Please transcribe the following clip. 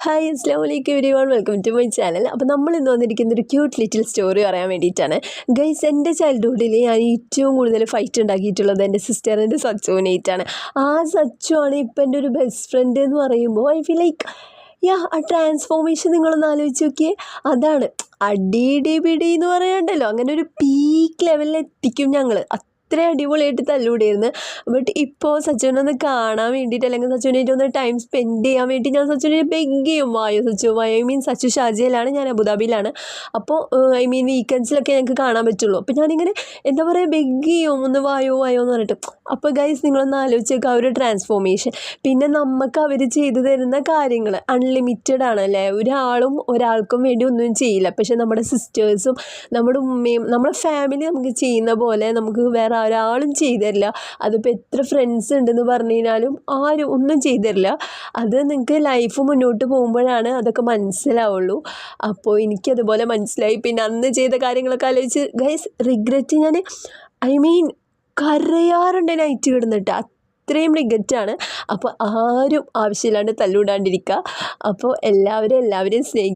Hi അസ്സാം വലൈക്കും everyone, welcome to my channel. അപ്പോൾ നമ്മൾ ഇന്ന് വന്നിരിക്കുന്ന ഒരു ക്യൂട്ട് ലിറ്റിൽ സ്റ്റോറി പറയാൻ വേണ്ടിയിട്ടാണ്. ഗൈസ്, എൻ്റെ ചൈൽഡ്ഹുഡിൽ ഞാൻ ഏറ്റവും കൂടുതൽ ഫൈറ്റ് ഉണ്ടാക്കിയിട്ടുള്ളത് എൻ്റെ സിസ്റ്ററിൻ്റെ സച്ചുവിനായിട്ടാണ്. ആ സച്ചു ആണ് ഇപ്പം എൻ്റെ ഒരു ബെസ്റ്റ് ഫ്രണ്ട് എന്ന് പറയുമ്പോൾ ഐ ഫീൽ ലൈക്ക് ആ ട്രാൻസ്ഫോർമേഷൻ നിങ്ങളൊന്ന് ആലോചിച്ച് നോക്കിയേ. അതാണ് അടി ഇടി പിടി എന്ന് പറയണ്ടല്ലോ, അങ്ങനെ ഒരു പീക്ക് ലെവലിൽ എത്തിക്കും ഞങ്ങൾ. അത്ര അടിപൊളിയായിട്ട് തല്ലൂടിയായിരുന്നു. ബട്ട് ഇപ്പോൾ സച്ചുവിനൊന്ന് കാണാൻ വേണ്ടിയിട്ട്, അല്ലെങ്കിൽ സച്ചുവിനായിട്ട് ഒന്ന് ടൈം സ്പെൻഡ് ചെയ്യാൻ വേണ്ടി ഞാൻ സച്ചുവിനെ ബെഗ് ചെയ്യും, വായോ സച്ചു വായോ. ഐ മീൻ സച്ചു ഷാർജയിലാണ്, ഞാൻ അബുദാബിയിലാണ്. അപ്പോൾ ഐ മീൻ വീക്കെൻഡ്സിലൊക്കെ ഞങ്ങൾക്ക് കാണാൻ പറ്റുള്ളൂ. അപ്പോൾ ഞാനിങ്ങനെ എന്താ പറയുക, ബെഗ് ചെയ്യും, ഒന്ന് വായോ വായോ എന്ന് പറഞ്ഞിട്ട്. അപ്പോൾ ഗൈസ്, നിങ്ങളൊന്ന് ആലോചിച്ചേക്കുക ആ ഒരു ട്രാൻസ്ഫോർമേഷൻ. പിന്നെ നമുക്ക് അവർ ചെയ്തു തരുന്ന കാര്യങ്ങൾ അൺലിമിറ്റഡ് ആണല്ലേ. ഒരാൾക്കും വേണ്ടി ഒന്നും ചെയ്യില്ല. പക്ഷെ നമ്മുടെ സിസ്റ്റേഴ്സും നമ്മുടെ ഉമ്മയും നമ്മുടെ ഫാമിലി നമുക്ക് ചെയ്യുന്ന പോലെ നമുക്ക് വേറെ ഒരാളും ചെയ്തു തരില്ല. അതിപ്പോൾ എത്ര ഫ്രണ്ട്സ് ഉണ്ടെന്ന് പറഞ്ഞു കഴിഞ്ഞാലും ആരും ഒന്നും ചെയ്തു തരില്ല. അത് നിങ്ങൾക്ക് ലൈഫ് മുന്നോട്ട് പോകുമ്പോഴാണ് അതൊക്കെ മനസ്സിലാവുള്ളൂ. അപ്പോൾ എനിക്കതുപോലെ മനസ്സിലായി. പിന്നെ അന്ന് ചെയ്ത കാര്യങ്ങളൊക്കെ ആലോചിച്ച് ഗൈസ് റിഗ്രറ്റ് ഞാൻ ഐ മീൻ കരയാറുണ്ട് നൈറ്റ് കിടന്നിട്ട്. അത്രയും റിഗ്രറ്റാണ്. അപ്പോൾ ആരും ആവശ്യമില്ലാണ്ട് തല്ലുകൂടാണ്ടിരിക്കുക. അപ്പോൾ എല്ലാവരെയും സ്നേഹിക്കുക.